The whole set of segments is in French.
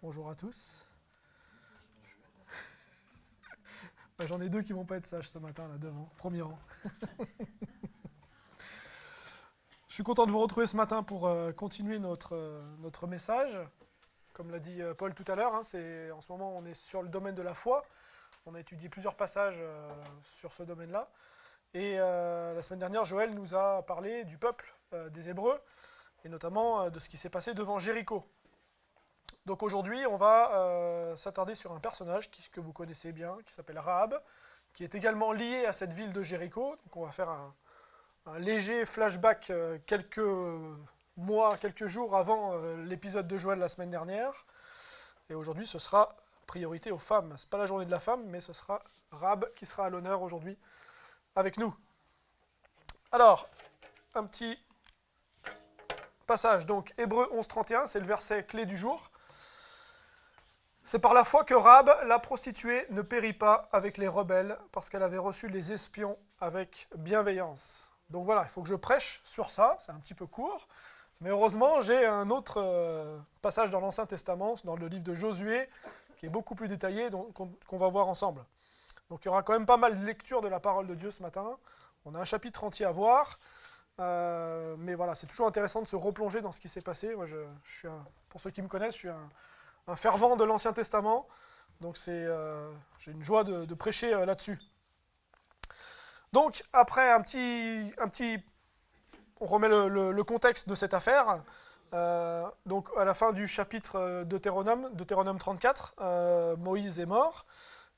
Bonjour à tous. J'en ai deux qui vont pas être sages ce matin, là devant, premier rang. Je suis content de vous retrouver ce matin pour continuer notre message. Comme l'a dit Paul tout à l'heure, en ce moment on est sur le domaine de la foi. On a étudié plusieurs passages sur ce domaine-là. Et la semaine dernière, Joël nous a parlé du peuple des Hébreux, et notamment de ce qui s'est passé devant Jéricho. Donc aujourd'hui, on va s'attarder sur un personnage que vous connaissez bien, qui s'appelle Rahab, qui est également lié à cette ville de Jéricho. Donc on va faire un léger flashback quelques mois, quelques jours avant l'épisode de Joël la semaine dernière. Et aujourd'hui, ce sera priorité aux femmes. Ce n'est pas la journée de la femme, mais ce sera Rahab qui sera à l'honneur aujourd'hui avec nous. Alors, un petit passage. Donc, Hébreux 11:31, c'est le verset clé du jour. C'est par la foi que Rahab, la prostituée, ne périt pas avec les rebelles, parce qu'elle avait reçu les espions avec bienveillance. Donc voilà, il faut que je prêche sur ça, c'est un petit peu court, mais heureusement, j'ai un autre passage dans l'Ancien Testament, dans le livre de Josué, qui est beaucoup plus détaillé, qu'on va voir ensemble. Donc il y aura quand même pas mal de lectures de la parole de Dieu ce matin. On a un chapitre entier à voir, mais voilà, c'est toujours intéressant de se replonger dans ce qui s'est passé. Moi, pour ceux qui me connaissent, je suis un fervent de l'Ancien Testament, donc j'ai une joie de prêcher là-dessus. Donc, après on remet le contexte de cette affaire. Donc, à la fin du chapitre Deutéronome 34, Moïse est mort,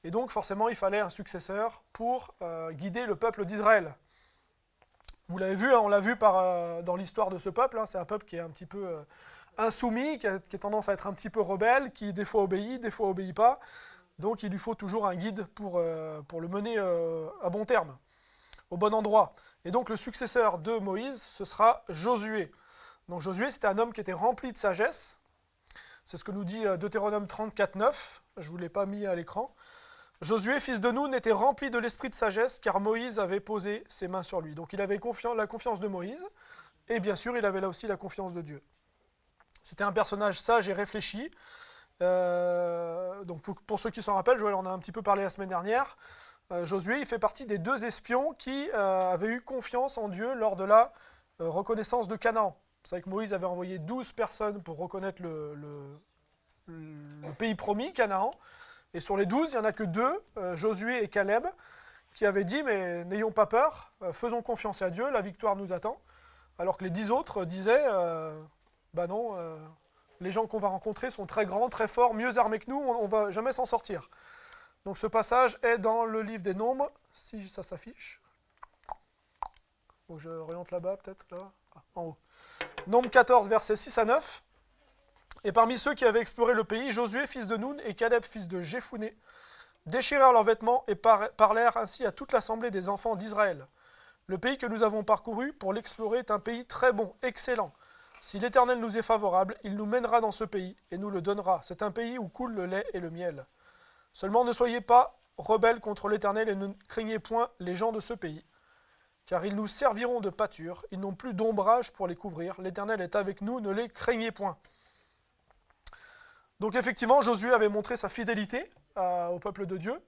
et donc forcément, il fallait un successeur pour guider le peuple d'Israël. Vous l'avez vu, on l'a vu dans l'histoire de ce peuple, c'est un peuple qui est un petit peu insoumis, qui a tendance à être un petit peu rebelle, qui des fois obéit pas. Donc il lui faut toujours un guide pour le mener à bon terme, au bon endroit. Et donc le successeur de Moïse, ce sera Josué. Donc Josué, c'était un homme qui était rempli de sagesse. C'est ce que nous dit Deutéronome 34:9. Je ne vous l'ai pas mis à l'écran. Josué, fils de Nun, était rempli de l'esprit de sagesse, car Moïse avait posé ses mains sur lui. Donc il avait la confiance de Moïse, et bien sûr, il avait là aussi la confiance de Dieu. C'était un personnage sage et réfléchi. Donc pour ceux qui s'en rappellent, Joël en a un petit peu parlé la semaine dernière. Josué, il fait partie des 2 espions qui avaient eu confiance en Dieu lors de la reconnaissance de Canaan. Vous savez que Moïse avait envoyé 12 personnes pour reconnaître le pays promis, Canaan. Et sur les 12, il n'y en a que 2, Josué et Caleb, qui avaient dit « Mais n'ayons pas peur, faisons confiance à Dieu, la victoire nous attend ». Alors que les 10 autres disaient bah non, les gens qu'on va rencontrer sont très grands, très forts, mieux armés que nous, on ne va jamais s'en sortir. Donc ce passage est dans le livre des Nombres, si ça s'affiche. Faut que je oriente là-bas peut-être, là, en haut. Nombre 14, versets 6 à 9. Et parmi ceux qui avaient exploré le pays, Josué, fils de Nun, et Caleb, fils de Jephouné, déchirèrent leurs vêtements et parlèrent ainsi à toute l'assemblée des enfants d'Israël. Le pays que nous avons parcouru pour l'explorer est un pays très bon, excellent. Si l'Éternel nous est favorable, il nous mènera dans ce pays et nous le donnera. C'est un pays où coule le lait et le miel. Seulement ne soyez pas rebelles contre l'Éternel et ne craignez point les gens de ce pays. Car ils nous serviront de pâture, ils n'ont plus d'ombrage pour les couvrir. L'Éternel est avec nous, ne les craignez point. Donc effectivement, Josué avait montré sa fidélité au peuple de Dieu.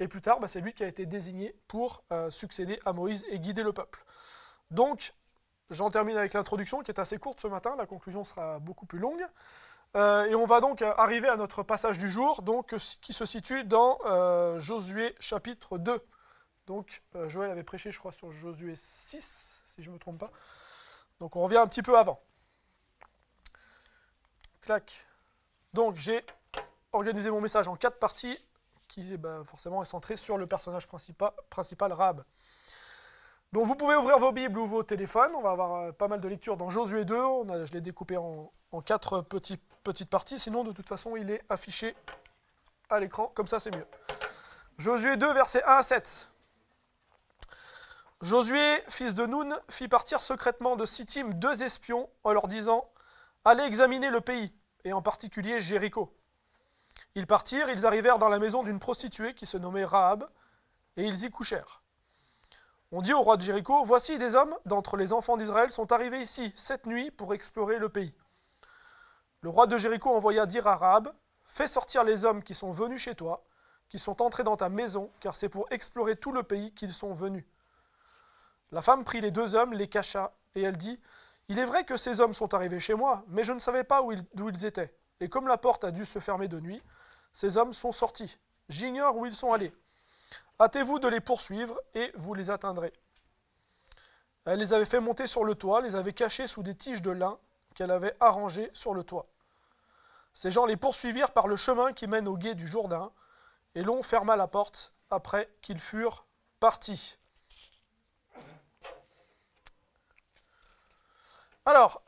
Et plus tard, c'est lui qui a été désigné pour succéder à Moïse et guider le peuple. Donc, j'en termine avec l'introduction qui est assez courte ce matin, la conclusion sera beaucoup plus longue. Et on va donc arriver à notre passage du jour, donc, qui se situe dans Josué chapitre 2. Donc Joël avait prêché, je crois, sur Josué 6, si je ne me trompe pas. Donc on revient un petit peu avant. Clac. Donc j'ai organisé mon message en 4 parties, qui forcément est centré sur le personnage principal Rahab. Donc vous pouvez ouvrir vos Bibles ou vos téléphones, on va avoir pas mal de lectures dans Josué 2, je l'ai découpé en 4 petites parties, sinon de toute façon il est affiché à l'écran, comme ça c'est mieux. Josué 2, versets 1 à 7. Josué, fils de Nun, fit partir secrètement de Sittim 2 espions en leur disant « Allez examiner le pays, et en particulier Jéricho. » Ils partirent, ils arrivèrent dans la maison d'une prostituée qui se nommait Rahab, et ils y couchèrent. On dit au roi de Jéricho, « Voici des hommes d'entre les enfants d'Israël sont arrivés ici cette nuit pour explorer le pays. » Le roi de Jéricho envoya dire à Rahab, fais sortir les hommes qui sont venus chez toi, qui sont entrés dans ta maison, car c'est pour explorer tout le pays qu'ils sont venus. » La femme prit les 2 hommes, les cacha, et elle dit, « Il est vrai que ces hommes sont arrivés chez moi, mais je ne savais pas d'où ils étaient. Et comme la porte a dû se fermer de nuit, ces hommes sont sortis. J'ignore où ils sont allés. Hâtez-vous de les poursuivre, et vous les atteindrez. » Elle les avait fait monter sur le toit, les avait cachés sous des tiges de lin qu'elle avait arrangées sur le toit. Ces gens les poursuivirent par le chemin qui mène au gué du Jourdain, et l'on ferma la porte après qu'ils furent partis. Alors,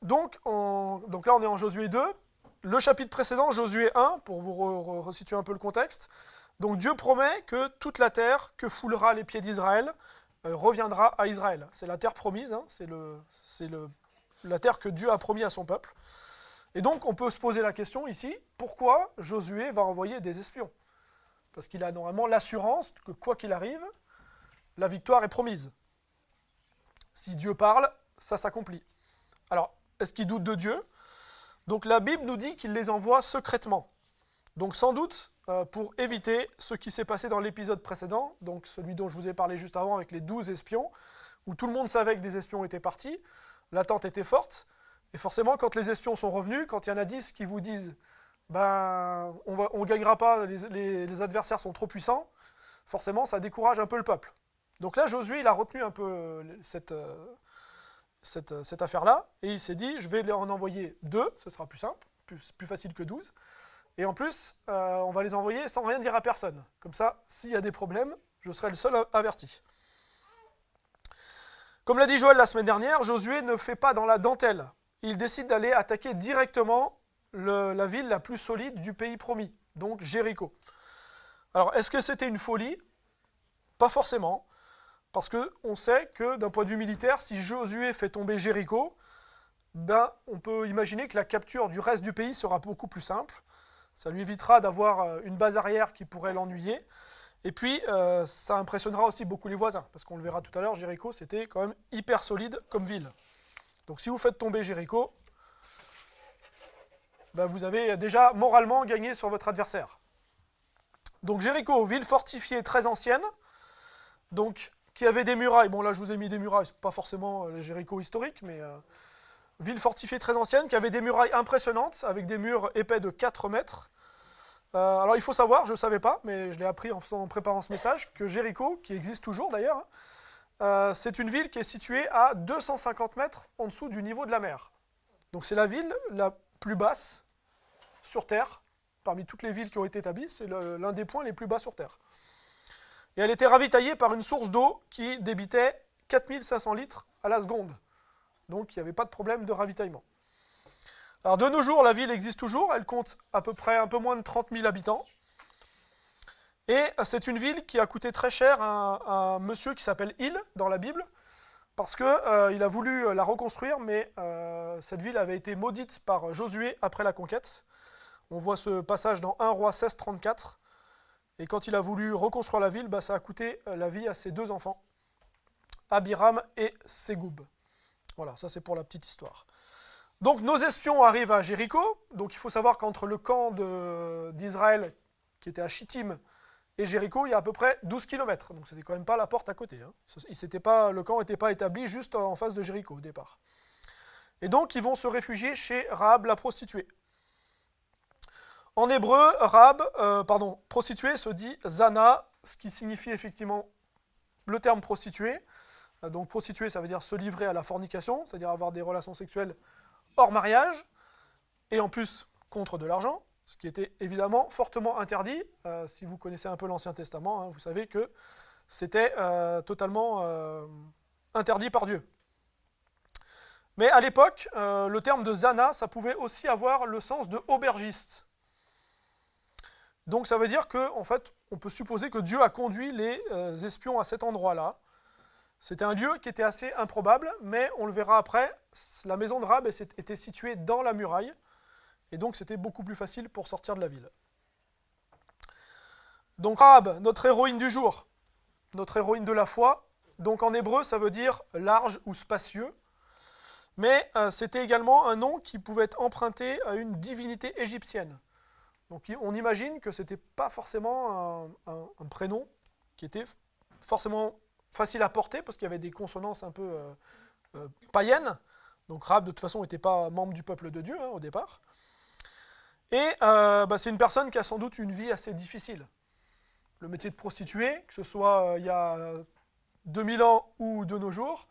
donc là on est en Josué 2. Le chapitre précédent, Josué 1, pour vous resituer un peu le contexte. Donc Dieu promet que toute la terre que foulera les pieds d'Israël reviendra à Israël. C'est la terre promise, hein, c'est la terre que Dieu a promis à son peuple. Et donc on peut se poser la question ici, pourquoi Josué va envoyer des espions? Parce qu'il a normalement l'assurance que quoi qu'il arrive, la victoire est promise. Si Dieu parle, ça s'accomplit. Alors, est-ce qu'il doute de Dieu? Donc la Bible nous dit qu'il les envoie secrètement. Donc sans doute pour éviter ce qui s'est passé dans l'épisode précédent, donc celui dont je vous ai parlé juste avant avec les 12 espions, où tout le monde savait que des espions étaient partis, l'attente était forte, et forcément quand les espions sont revenus, quand il y en a 10 qui vous disent ben, on ne gagnera pas, les adversaires sont trop puissants, forcément ça décourage un peu le peuple. Donc là Josué il a retenu un peu cette affaire-là, et il s'est dit, je vais en envoyer 2, ce sera plus simple, plus facile que 12, et en plus, on va les envoyer sans rien dire à personne. Comme ça, s'il y a des problèmes, je serai le seul averti. Comme l'a dit Joël la semaine dernière, Josué ne fait pas dans la dentelle. Il décide d'aller attaquer directement la ville la plus solide du pays promis, donc Jéricho. Alors, est-ce que c'était une folie? Pas forcément. Parce qu'on sait que d'un point de vue militaire, si Josué fait tomber Jéricho, ben, on peut imaginer que la capture du reste du pays sera beaucoup plus simple. Ça lui évitera d'avoir une base arrière qui pourrait l'ennuyer. Et puis, ça impressionnera aussi beaucoup les voisins. Parce qu'on le verra tout à l'heure, Jéricho, c'était quand même hyper solide comme ville. Donc si vous faites tomber Jéricho, ben, vous avez déjà moralement gagné sur votre adversaire. Donc Jéricho, ville fortifiée très ancienne, donc qui avait des murailles. Bon là je vous ai mis des murailles, c'est pas forcément les Jéricho historiques, mais ville fortifiée très ancienne, qui avait des murailles impressionnantes, avec des murs épais de 4 mètres. Alors il faut savoir, je ne savais pas, mais je l'ai appris en préparant ce message, que Jéricho, qui existe toujours d'ailleurs, c'est une ville qui est située à 250 mètres en dessous du niveau de la mer. Donc c'est la ville la plus basse sur Terre, parmi toutes les villes qui ont été établies, c'est l'un des points les plus bas sur Terre. Et elle était ravitaillée par une source d'eau qui débitait 4500 litres à la seconde. Donc il n'y avait pas de problème de ravitaillement. Alors de nos jours, la ville existe toujours, elle compte à peu près un peu moins de 30 000 habitants. Et c'est une ville qui a coûté très cher à un monsieur qui s'appelle Hill dans la Bible, parce qu'il a voulu la reconstruire, mais cette ville avait été maudite par Josué après la conquête. On voit ce passage dans 1 Roi 16, 34. Et quand il a voulu reconstruire la ville, ça a coûté la vie à ses 2 enfants, Abiram et Ségoub. Voilà, ça c'est pour la petite histoire. Donc nos espions arrivent à Jéricho. Donc il faut savoir qu'entre le camp d'Israël, qui était à Chittim, et Jéricho, il y a à peu près 12 km. Donc c'était quand même pas la porte à côté. Hein. Le camp n'était pas établi juste en face de Jéricho au départ. Et donc ils vont se réfugier chez Rahab la prostituée. En hébreu, prostituée se dit Zana, ce qui signifie effectivement le terme prostituée. Donc prostituée, ça veut dire se livrer à la fornication, c'est-à-dire avoir des relations sexuelles hors mariage, et en plus contre de l'argent, ce qui était évidemment fortement interdit. Si vous connaissez un peu l'Ancien Testament, hein, vous savez que c'était totalement interdit par Dieu. Mais à l'époque, le terme de Zana, ça pouvait aussi avoir le sens de aubergiste. Donc ça veut dire qu'en fait, on peut supposer que Dieu a conduit les espions à cet endroit-là. C'était un lieu qui était assez improbable, mais on le verra après, la maison de Rahab était située dans la muraille, et donc c'était beaucoup plus facile pour sortir de la ville. Donc Rahab, notre héroïne du jour, notre héroïne de la foi, donc en hébreu ça veut dire large ou spacieux, mais c'était également un nom qui pouvait être emprunté à une divinité égyptienne. Donc on imagine que c'était pas forcément un prénom qui était forcément facile à porter, parce qu'il y avait des consonances un peu païennes. Donc Rahab, de toute façon, n'était pas membre du peuple de Dieu au départ. Et c'est une personne qui a sans doute une vie assez difficile. Le métier de prostituée, que ce soit il y a 2000 ans ou de nos jours,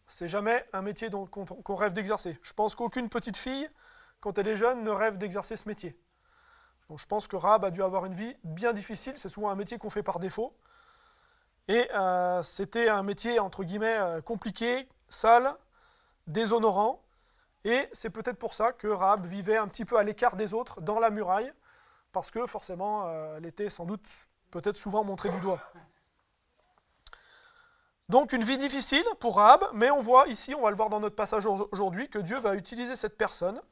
c'est jamais un métier qu'on rêve d'exercer. Je pense qu'aucune petite fille, quand elle est jeune, ne rêve d'exercer ce métier. Donc je pense que Rahab a dû avoir une vie bien difficile, c'est souvent un métier qu'on fait par défaut. Et c'était un métier, entre guillemets, compliqué, sale, déshonorant. Et c'est peut-être pour ça que Rahab vivait un petit peu à l'écart des autres, dans la muraille, parce que forcément, elle était sans doute, peut-être souvent montrée du doigt. Donc une vie difficile pour Rahab, mais on voit ici, on va le voir dans notre passage aujourd'hui, que Dieu va utiliser cette personne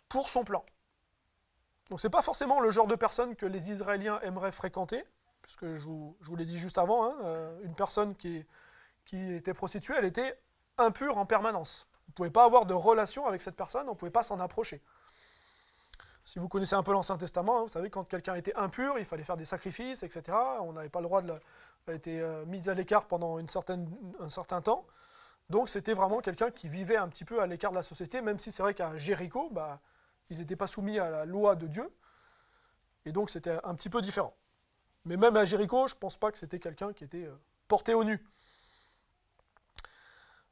pour son plan. Donc c'est pas forcément le genre de personne que les Israéliens aimeraient fréquenter, puisque je vous l'ai dit juste avant, une personne qui était prostituée, elle était impure en permanence. Vous ne pouvez pas avoir de relation avec cette personne, on ne pouvait pas s'en approcher. Si vous connaissez un peu l'Ancien Testament, vous savez, quand quelqu'un était impur, il fallait faire des sacrifices, etc. On n'avait pas le droit elle a été mise à l'écart pendant un certain temps. Donc c'était vraiment quelqu'un qui vivait un petit peu à l'écart de la société, même si c'est vrai qu'à Jéricho, ils n'étaient pas soumis à la loi de Dieu. Et donc c'était un petit peu différent. Mais même à Jéricho, je ne pense pas que c'était quelqu'un qui était porté au nu.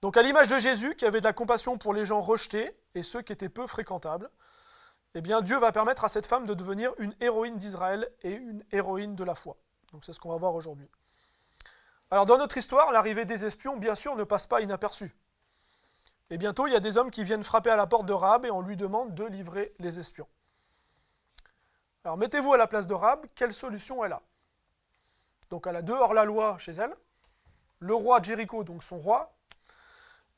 Donc à l'image de Jésus, qui avait de la compassion pour les gens rejetés et ceux qui étaient peu fréquentables, eh bien Dieu va permettre à cette femme de devenir une héroïne d'Israël et une héroïne de la foi. Donc c'est ce qu'on va voir aujourd'hui. Alors dans notre histoire, l'arrivée des espions, bien sûr, ne passe pas inaperçue. Et bientôt, il y a des hommes qui viennent frapper à la porte de Rahab et on lui demande de livrer les espions. Alors mettez-vous à la place de Rahab, quelle solution elle a? Donc elle a deux hors-la-loi chez elle. Le roi de Jéricho, donc son roi,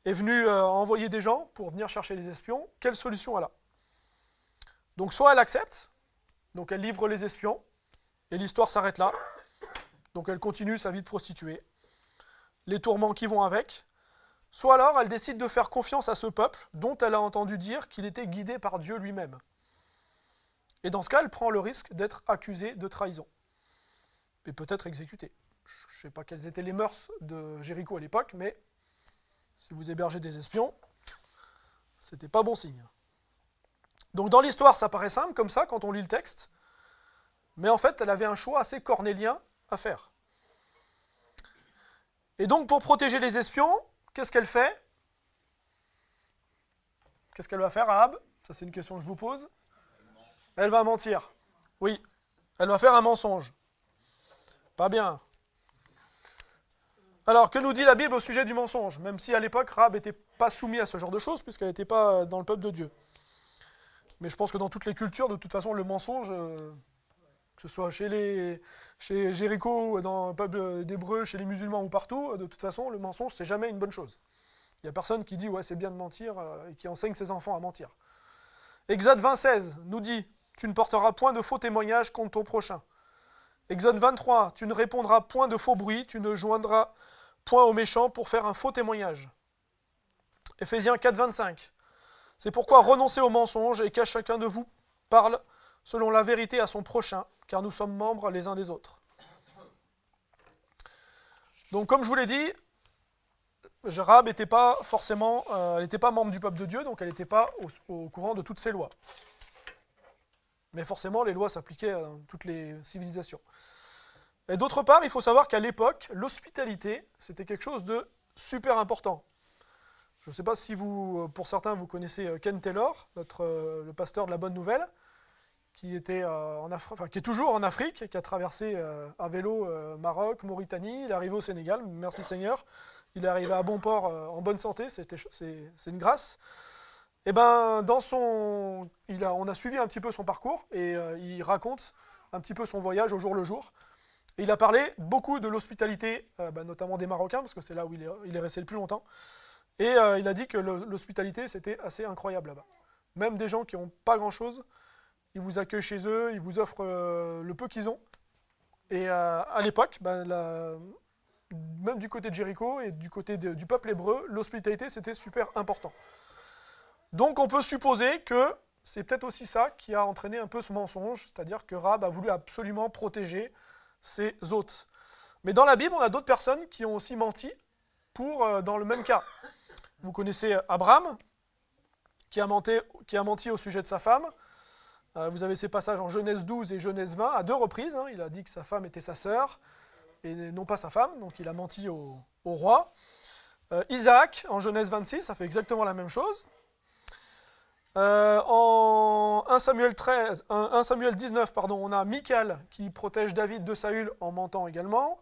est venu envoyer des gens pour venir chercher les espions. Quelle solution elle a? Donc soit elle accepte, donc elle livre les espions, et l'histoire s'arrête là. Donc elle continue sa vie de prostituée, les tourments qui vont avec. Soit alors elle décide de faire confiance à ce peuple dont elle a entendu dire qu'il était guidé par Dieu lui-même. Et dans ce cas, elle prend le risque d'être accusée de trahison. Et peut-être exécutée. Je ne sais pas quelles étaient les mœurs de Jéricho à l'époque, mais si vous hébergez des espions, c'était pas bon signe. Donc dans l'histoire, ça paraît simple comme ça quand on lit le texte, mais en fait, elle avait un choix assez cornélien à faire. Et donc pour protéger les espions, qu'est-ce qu'elle fait? Qu'est-ce qu'elle va faire, Rahab? Ça c'est une question que je vous pose. Elle va mentir. Oui, elle va faire un mensonge. Pas bien. Alors, que nous dit la Bible au sujet du mensonge? Même si à l'époque, Rahab n'était pas soumise à ce genre de choses, puisqu'elle n'était pas dans le peuple de Dieu. Mais je pense que dans toutes les cultures, de toute façon, le mensonge, que ce soit chez Jéricho, dans le peuple d'Hébreux, chez les musulmans ou partout, de toute façon, le mensonge, c'est jamais une bonne chose. Il n'y a personne qui dit « ouais, c'est bien de mentir » et qui enseigne ses enfants à mentir. Exode 20:16 nous dit « Tu ne porteras point de faux témoignages contre ton prochain ». Exode 23, « Tu ne répondras point de faux bruits, tu ne joindras point aux méchants pour faire un faux témoignage ». Éphésiens 4:25, « C'est pourquoi renoncez aux mensonges et qu'à chacun de vous parle selon la vérité à son prochain, car nous sommes membres les uns des autres. » Donc comme je vous l'ai dit, Rahab n'était pas forcément, elle n'était pas membre du peuple de Dieu, donc elle n'était pas au courant de toutes ces lois. Mais forcément, les lois s'appliquaient dans toutes les civilisations. Et d'autre part, il faut savoir qu'à l'époque, l'hospitalité, c'était quelque chose de super important. Je ne sais pas si pour certains, vous connaissez Ken Taylor, le pasteur de la Bonne Nouvelle, qui est toujours en Afrique, qui a traversé à vélo Maroc, Mauritanie, il est arrivé au Sénégal, merci Seigneur, il est arrivé à bon port en bonne santé, c'est une grâce. Et ben, on a suivi un petit peu son parcours et il raconte un petit peu son voyage au jour le jour. Et il a parlé beaucoup de l'hospitalité, notamment des Marocains, parce que c'est là où il est resté le plus longtemps. Et il a dit que l'hospitalité, c'était assez incroyable là-bas. Même des gens qui n'ont pas grand-chose, ils vous accueillent chez eux, ils vous offrent le peu qu'ils ont. Et à l'époque, même du côté de Jéricho et du côté du peuple hébreu, l'hospitalité, c'était super important. Donc on peut supposer que c'est peut-être aussi ça qui a entraîné un peu ce mensonge, c'est-à-dire que Rahab a voulu absolument protéger ses hôtes. Mais dans la Bible, on a d'autres personnes qui ont aussi menti dans le même cas. Vous connaissez Abraham, qui a menti au sujet de sa femme. Vous avez ces passages en Genèse 12 et Genèse 20 à 2 reprises. Il a dit que sa femme était sa sœur et non pas sa femme, donc il a menti au roi. Isaac, en Genèse 26, ça fait exactement la même chose. En 1 Samuel 19, on a Michal qui protège David de Saül en mentant également.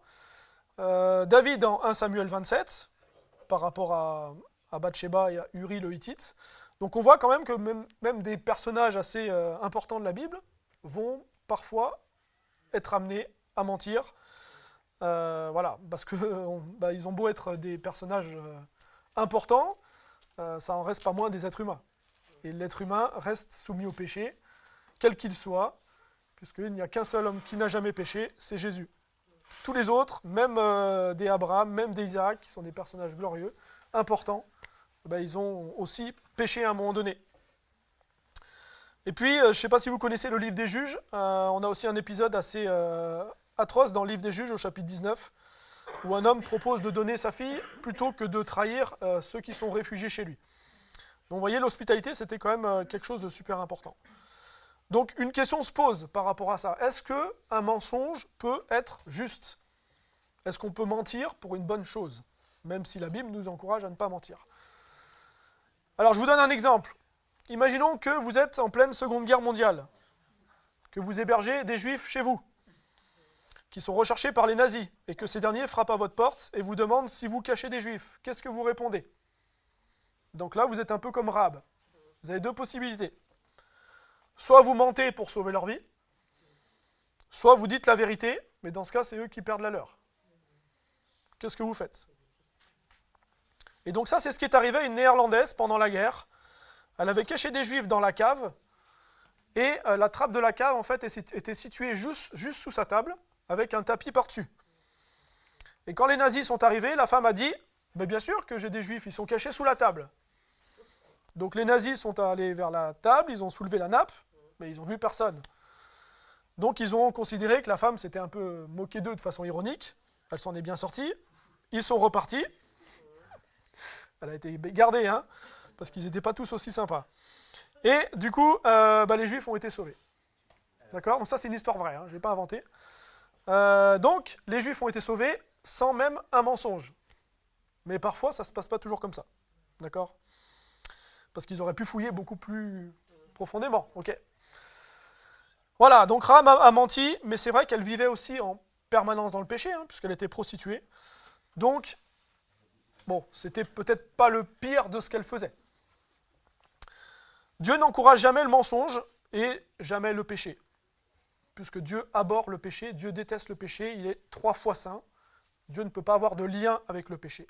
David en 1 Samuel 27, par rapport à Bathsheba et à Uri le Hittite. Donc on voit quand même que même des personnages assez importants de la Bible vont parfois être amenés à mentir. Voilà, parce que ils ont beau être des personnages importants, ça en reste pas moins des êtres humains. Et l'être humain reste soumis au péché, quel qu'il soit, puisqu'il n'y a qu'un seul homme qui n'a jamais péché, c'est Jésus. Tous les autres, même des Abraham, même des Isaac, qui sont des personnages glorieux, importants, ils ont aussi péché à un moment donné. Et puis, je ne sais pas si vous connaissez le livre des Juges, on a aussi un épisode assez atroce dans le livre des Juges, au chapitre 19, où un homme propose de donner sa fille plutôt que de trahir ceux qui sont réfugiés chez lui. Donc vous voyez, l'hospitalité, c'était quand même quelque chose de super important. Donc une question se pose par rapport à ça. Est-ce qu'un mensonge peut être juste? Est-ce qu'on peut mentir pour une bonne chose? Même si la Bible nous encourage à ne pas mentir. Alors je vous donne un exemple. Imaginons que vous êtes en pleine Seconde Guerre mondiale, que vous hébergez des Juifs chez vous, qui sont recherchés par les nazis, et que ces derniers frappent à votre porte et vous demandent si vous cachez des Juifs. Qu'est-ce que vous répondez? Donc là, vous êtes un peu comme Rahab. Vous avez deux possibilités. Soit vous mentez pour sauver leur vie, soit vous dites la vérité, mais dans ce cas, c'est eux qui perdent la leur. Qu'est-ce que vous faites? Et donc ça, c'est ce qui est arrivé à une Néerlandaise pendant la guerre. Elle avait caché des Juifs dans la cave, et la trappe de la cave, en fait, était située juste sous sa table, avec un tapis par-dessus. Et quand les nazis sont arrivés, la femme a dit « Mais bien sûr que j'ai des Juifs, ils sont cachés sous la table. » Donc les nazis sont allés vers la table, ils ont soulevé la nappe, mais ils n'ont vu personne. Donc ils ont considéré que la femme s'était un peu moquée d'eux de façon ironique, elle s'en est bien sortie, ils sont repartis, elle a été gardée, parce qu'ils n'étaient pas tous aussi sympas. Et du coup, les Juifs ont été sauvés. D'accord? Donc ça c'est une histoire vraie, je ne l'ai pas inventée. Donc les Juifs ont été sauvés sans même un mensonge. Mais parfois ça ne se passe pas toujours comme ça. D'accord? Parce qu'ils auraient pu fouiller beaucoup plus profondément. Ok. Voilà, donc Rahab a menti, mais c'est vrai qu'elle vivait aussi en permanence dans le péché, puisqu'elle était prostituée. Donc, bon, c'était peut-être pas le pire de ce qu'elle faisait. Dieu n'encourage jamais le mensonge et jamais le péché. Puisque Dieu abhorre le péché, Dieu déteste le péché, il est 3 fois saint. Dieu ne peut pas avoir de lien avec le péché.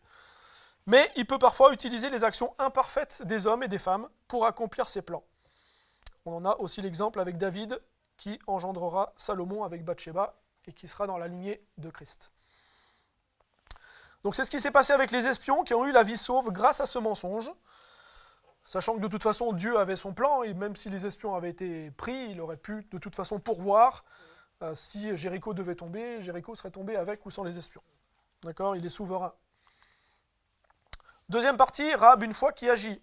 Mais il peut parfois utiliser les actions imparfaites des hommes et des femmes pour accomplir ses plans. On en a aussi l'exemple avec David, qui engendrera Salomon avec Bathsheba et qui sera dans la lignée de Christ. Donc c'est ce qui s'est passé avec les espions qui ont eu la vie sauve grâce à ce mensonge, sachant que de toute façon Dieu avait son plan, et même si les espions avaient été pris, il aurait pu de toute façon pourvoir. Si Jéricho devait tomber, Jéricho serait tombé avec ou sans les espions. D'accord? Il est souverain. Deuxième partie, Rahab une fois qui agit.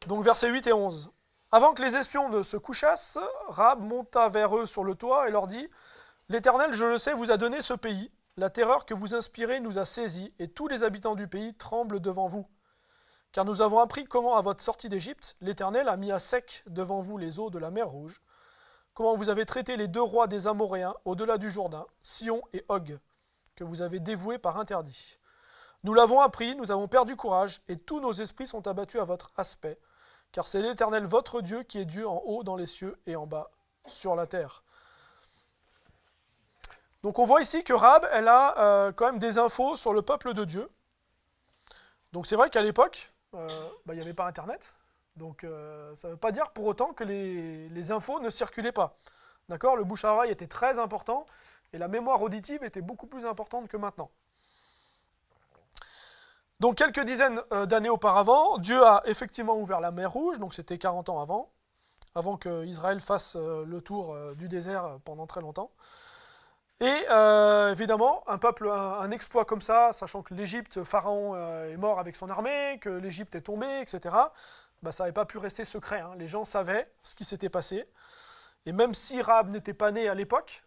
Donc versets 8 et 11. Avant que les espions ne se couchassent, Rahab monta vers eux sur le toit et leur dit « L'Éternel, je le sais, vous a donné ce pays. La terreur que vous inspirez nous a saisis, et tous les habitants du pays tremblent devant vous. Car nous avons appris comment, à votre sortie d'Égypte, l'Éternel a mis à sec devant vous les eaux de la mer Rouge, comment vous avez traité les 2 rois des Amoréens au-delà du Jourdain, Sion et Og, que vous avez dévoués par interdit. Nous l'avons appris, nous avons perdu courage, et tous nos esprits sont abattus à votre aspect, car c'est l'Éternel votre Dieu qui est Dieu en haut dans les cieux et en bas sur la terre. » Donc on voit ici que Rahab, elle a quand même des infos sur le peuple de Dieu. Donc c'est vrai qu'à l'époque, il n'y avait pas Internet, donc ça ne veut pas dire pour autant que les infos ne circulaient pas. D'accord? Le bouche à oreille était très important, et la mémoire auditive était beaucoup plus importante que maintenant. Donc quelques dizaines d'années auparavant, Dieu a effectivement ouvert la mer Rouge, donc c'était 40 ans avant que Israël fasse le tour du désert pendant très longtemps. Et évidemment, un exploit comme ça, sachant que l'Égypte, Pharaon est mort avec son armée, que l'Égypte est tombée, etc., bah, ça n'avait pas pu rester secret. Hein. Les gens savaient ce qui s'était passé. Et même si Rahab n'était pas né à l'époque,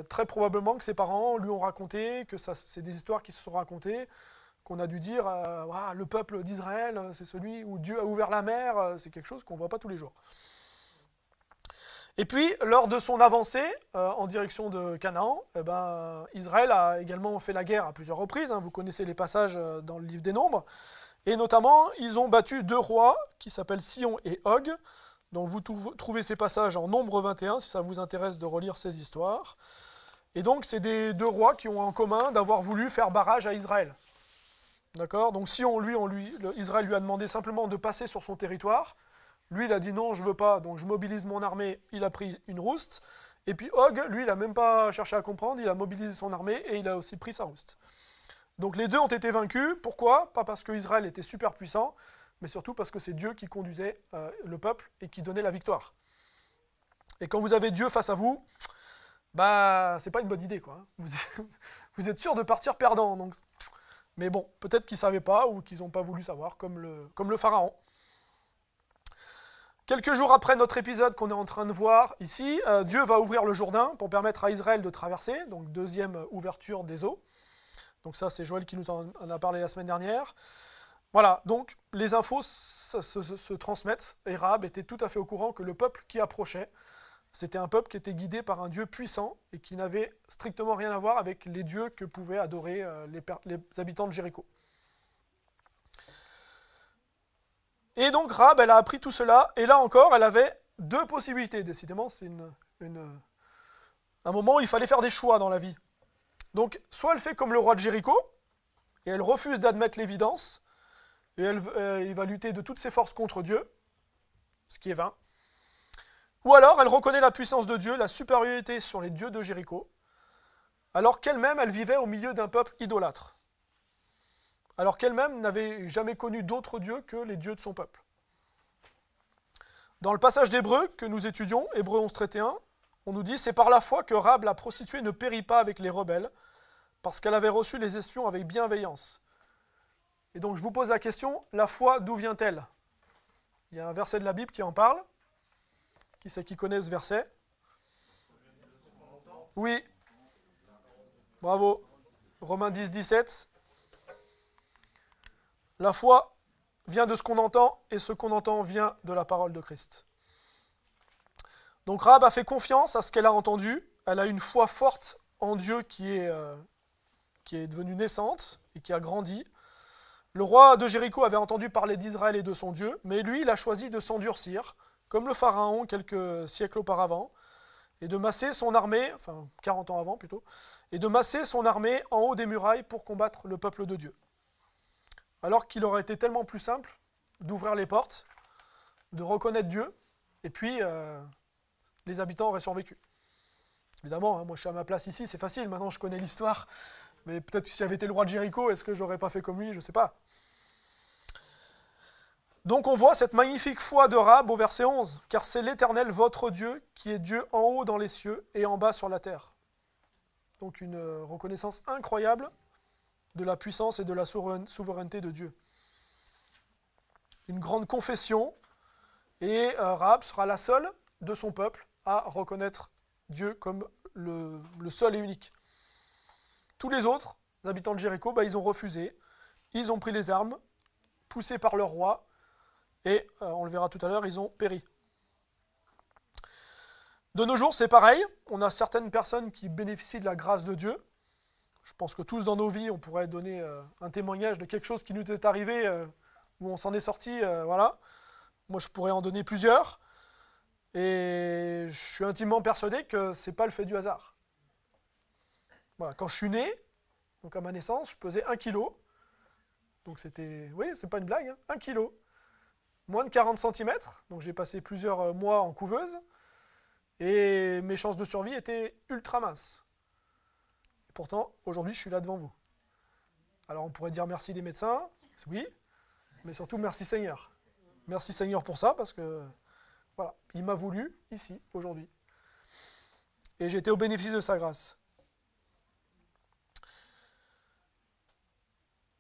très probablement que ses parents lui ont raconté, que c'est des histoires qui se sont racontées, qu'on a dû dire, le peuple d'Israël, c'est celui où Dieu a ouvert la mer, c'est quelque chose qu'on ne voit pas tous les jours. Et puis, lors de son avancée en direction de Canaan, Israël a également fait la guerre à plusieurs reprises. Hein, vous connaissez les passages dans le livre des Nombres. Et notamment, ils ont battu deux rois qui s'appellent Sihon et Og. Donc vous trouvez ces passages en Nombre 21, si ça vous intéresse de relire ces histoires. Et donc, c'est des deux rois qui ont en commun d'avoir voulu faire barrage à Israël. D'accord ? Donc Sihon, Israël lui a demandé simplement de passer sur son territoire. Lui, il a dit non, je veux pas, donc je mobilise mon armée, il a pris une rouste. Et puis Og, lui, il n'a même pas cherché à comprendre, il a mobilisé son armée et il a aussi pris sa rouste. Donc les deux ont été vaincus, pourquoi ? Pas parce qu'Israël était super puissant, mais surtout parce que c'est Dieu qui conduisait le peuple et qui donnait la victoire. Et quand vous avez Dieu face à vous, bah c'est pas une bonne idée, quoi. Vous êtes sûr de partir perdant. Donc... Mais bon, peut-être qu'ils ne savaient pas ou qu'ils n'ont pas voulu savoir, comme le Pharaon. Quelques jours après notre épisode qu'on est en train de voir ici, Dieu va ouvrir le Jourdain pour permettre à Israël de traverser, donc deuxième ouverture des eaux. Donc ça, c'est Joël qui nous en a parlé la semaine dernière. Voilà, donc les infos se transmettent, et Rahab était tout à fait au courant que le peuple qui approchait, c'était un peuple qui était guidé par un Dieu puissant et qui n'avait strictement rien à voir avec les dieux que pouvaient adorer les habitants de Jéricho. Et donc Rahab, elle a appris tout cela, et là encore, elle avait deux possibilités. Décidément, c'est un moment où il fallait faire des choix dans la vie. Donc, soit elle fait comme le roi de Jéricho, et elle refuse d'admettre l'évidence, et il va lutter de toutes ses forces contre Dieu, ce qui est vain. Ou alors, elle reconnaît la puissance de Dieu, la supériorité sur les dieux de Jéricho, alors qu'elle-même, elle vivait au milieu d'un peuple idolâtre. Alors qu'elle-même n'avait jamais connu d'autres dieux que les dieux de son peuple. Dans le passage d'Hébreux que nous étudions, Hébreux 11:31, on nous dit « C'est par la foi que Rahab la prostituée ne périt pas avec les rebelles, parce qu'elle avait reçu les espions avec bienveillance. » Et donc je vous pose la question, la foi, d'où vient-elle ? Il y a un verset de la Bible qui en parle. Qui c'est qui connaît ce verset ? Oui. Bravo. Romains 10:17. La foi vient de ce qu'on entend, et ce qu'on entend vient de la parole de Christ. Donc Rahab a fait confiance à ce qu'elle a entendu, elle a une foi forte en Dieu qui est devenue naissante et qui a grandi. Le roi de Jéricho avait entendu parler d'Israël et de son Dieu, mais lui, il a choisi de s'endurcir, comme le Pharaon quelques siècles auparavant, et de masser son armée, enfin 40 ans avant plutôt, et de masser son armée en haut des murailles pour combattre le peuple de Dieu. Alors qu'il aurait été tellement plus simple d'ouvrir les portes, de reconnaître Dieu, et puis les habitants auraient survécu. Évidemment, hein, moi je suis à ma place ici, c'est facile, maintenant je connais l'histoire, mais peut-être que si j'avais été le roi de Jéricho, est-ce que j'aurais pas fait comme lui, je ne sais pas. Donc on voit cette magnifique foi de Rahab au verset 11, « Car c'est l'Éternel votre Dieu, qui est Dieu en haut dans les cieux et en bas sur la terre. » Donc une reconnaissance incroyable de la puissance et de la souveraineté de Dieu. Une grande confession, et Rahab sera la seule de son peuple à reconnaître Dieu comme le seul et unique. Tous les autres habitants de Jéricho, ils ont refusé, ils ont pris les armes, poussés par leur roi, et on le verra tout à l'heure, ils ont péri. De nos jours, c'est pareil, on a certaines personnes qui bénéficient de la grâce de Dieu. Je pense que tous dans nos vies, on pourrait donner un témoignage de quelque chose qui nous est arrivé, où on s'en est sorti, voilà. Moi, je pourrais en donner plusieurs. Et je suis intimement persuadé que ce n'est pas le fait du hasard. Voilà, quand je suis né, donc à ma naissance, je pesais 1 kg. Donc c'était, oui, c'est pas une blague, hein, 1 kg. Moins de 40 cm, donc j'ai passé plusieurs mois en couveuse. Et mes chances de survie étaient ultra minces. Et pourtant, aujourd'hui, je suis là devant vous. Alors on pourrait dire merci des médecins, Oui, mais surtout merci Seigneur. Merci Seigneur pour ça, parce que voilà, il m'a voulu ici, aujourd'hui. Et j'ai été au bénéfice de sa grâce.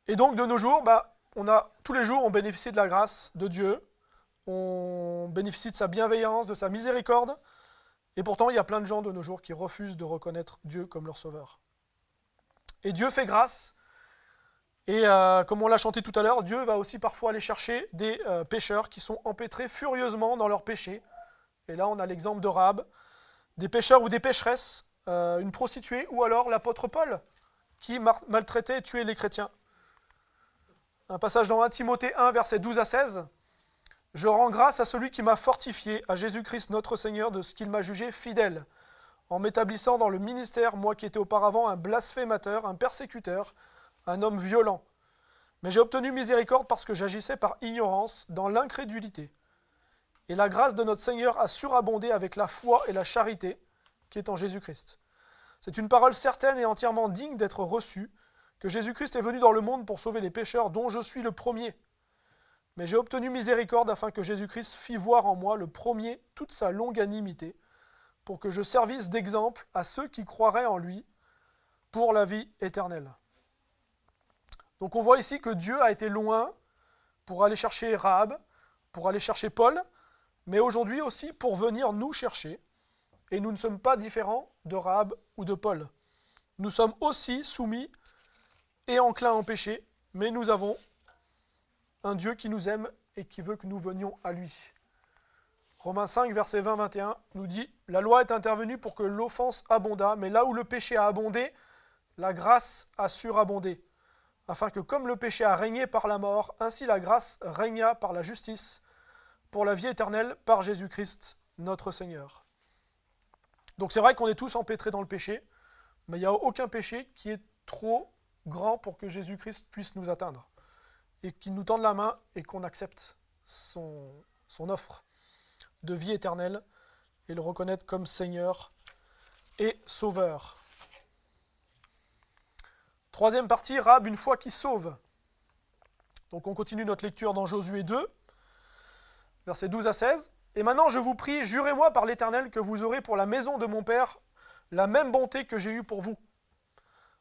Et donc, de nos jours, tous les jours, on bénéficie de la grâce de Dieu, on bénéficie de sa bienveillance, de sa miséricorde, et pourtant, il y a plein de gens de nos jours qui refusent de reconnaître Dieu comme leur sauveur. Et Dieu fait grâce, et comme on l'a chanté tout à l'heure, Dieu va aussi parfois aller chercher des pécheurs qui sont empêtrés furieusement dans leurs péchés. Et là, on a l'exemple de Rahab, des pécheurs ou des pécheresses, une prostituée, ou alors l'apôtre Paul, qui maltraitait et tuait les chrétiens. Un passage dans 1 Timothée 1, versets 12 à 16. « Je rends grâce à celui qui m'a fortifié, à Jésus-Christ notre Seigneur, de ce qu'il m'a jugé fidèle, en m'établissant dans le ministère, moi qui étais auparavant un blasphémateur, un persécuteur, un homme violent. Mais j'ai obtenu miséricorde parce que j'agissais par ignorance, dans l'incrédulité. Et la grâce de notre Seigneur a surabondé avec la foi et la charité qui est en Jésus-Christ. C'est une parole certaine et entièrement digne d'être reçue, que Jésus-Christ est venu dans le monde pour sauver les pécheurs, dont je suis le premier. Mais j'ai obtenu miséricorde afin que Jésus-Christ fît voir en moi le premier toute sa longanimité, pour que je servisse d'exemple à ceux qui croiraient en lui pour la vie éternelle. » Donc on voit ici que Dieu a été loin pour aller chercher Rahab, pour aller chercher Paul, mais aujourd'hui aussi pour venir nous chercher. Et nous ne sommes pas différents de Rahab ou de Paul. Nous sommes aussi soumis et enclins au péché, mais nous avons un Dieu qui nous aime et qui veut que nous venions à lui. Romains 5, versets 20-21 nous dit « La loi est intervenue pour que l'offense abondât, mais là où le péché a abondé, la grâce a surabondé, afin que comme le péché a régné par la mort, ainsi la grâce régna par la justice, pour la vie éternelle par Jésus-Christ, notre Seigneur. » Donc c'est vrai qu'on est tous empêtrés dans le péché, mais il n'y a aucun péché qui est trop grand pour que Jésus-Christ puisse nous atteindre, et qu'il nous tende la main et qu'on accepte son offre de vie éternelle et le reconnaître comme Seigneur et Sauveur. Troisième partie, Rahab, une foi qui sauve. Donc on continue notre lecture dans Josué 2, versets 12 à 16. « Et maintenant je vous prie, jurez-moi par l'Éternel que vous aurez pour la maison de mon Père la même bonté que j'ai eue pour vous.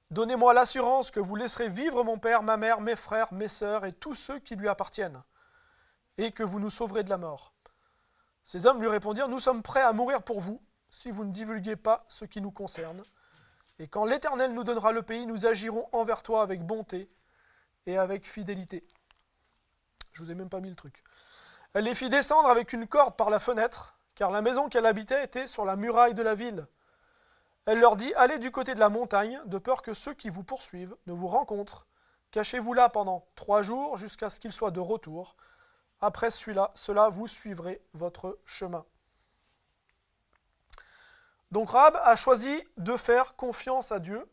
Donnez-moi l'assurance que vous laisserez vivre mon père, ma mère, mes frères, mes sœurs et tous ceux qui lui appartiennent, et que vous nous sauverez de la mort. » Ces hommes lui répondirent, « Nous sommes prêts à mourir pour vous, si vous ne divulguez pas ce qui nous concerne. Et quand l'Éternel nous donnera le pays, nous agirons envers toi avec bonté et avec fidélité. » Je vous ai même pas mis le truc. Elle les fit descendre avec une corde par la fenêtre, car la maison qu'elle habitait était sur la muraille de la ville. Elle leur dit, « Allez du côté de la montagne, de peur que ceux qui vous poursuivent ne vous rencontrent. Cachez-vous là pendant 3 jours, jusqu'à ce qu'ils soient de retour. Après cela, vous suivrez votre chemin. » Donc Rahab a choisi de faire confiance à Dieu.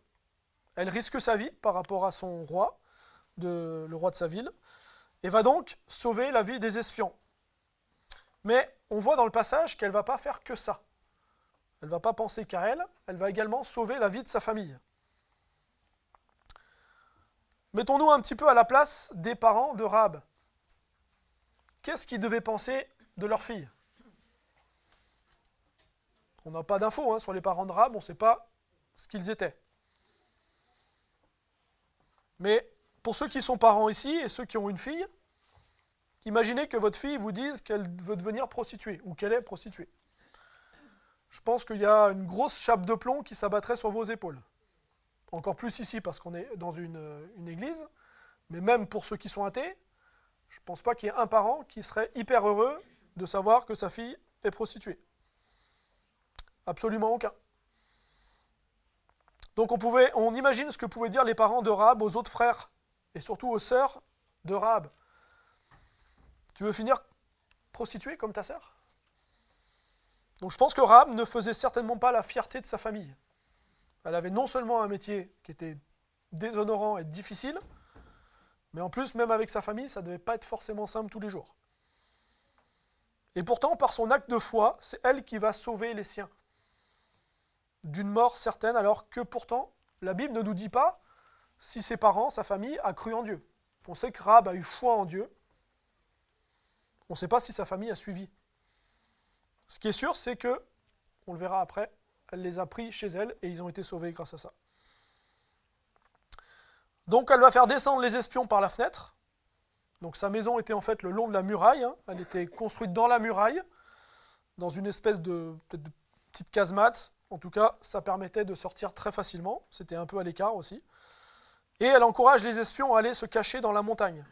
Elle risque sa vie par rapport à son roi, le roi de sa ville, et va donc sauver la vie des espions. Mais on voit dans le passage qu'elle ne va pas faire que ça. Elle ne va pas penser qu'à elle, elle va également sauver la vie de sa famille. Mettons-nous un petit peu à la place des parents de Rahab. Qu'est-ce qu'ils devaient penser de leur fille ? On n'a pas d'infos sur les parents de Rahab, on ne sait pas ce qu'ils étaient. Mais pour ceux qui sont parents ici et ceux qui ont une fille, imaginez que votre fille vous dise qu'elle veut devenir prostituée ou qu'elle est prostituée. Je pense qu'il y a une grosse chape de plomb qui s'abattrait sur vos épaules. Encore plus ici parce qu'on est dans une église, mais même pour ceux qui sont athées, je ne pense pas qu'il y ait un parent qui serait hyper heureux de savoir que sa fille est prostituée. Absolument aucun. Donc on imagine ce que pouvaient dire les parents de Rahab aux autres frères, et surtout aux sœurs de Rahab. Tu veux finir prostituée comme ta sœur ? Donc je pense que Rahab ne faisait certainement pas la fierté de sa famille. Elle avait non seulement un métier qui était déshonorant et difficile, mais en plus, même avec sa famille, ça ne devait pas être forcément simple tous les jours. Et pourtant, par son acte de foi, c'est elle qui va sauver les siens d'une mort certaine, alors que pourtant, la Bible ne nous dit pas si ses parents, sa famille, a cru en Dieu. On sait que Rahab a eu foi en Dieu. On ne sait pas si sa famille a suivi. Ce qui est sûr, c'est que, on le verra après, elle les a pris chez elle et ils ont été sauvés grâce à ça. Donc elle va faire descendre les espions par la fenêtre. Donc sa maison était en fait le long de la muraille. Elle était construite dans la muraille, dans une espèce de petite casemate. En tout cas, ça permettait de sortir très facilement. C'était un peu à l'écart aussi. Et elle encourage les espions à aller se cacher dans la montagne.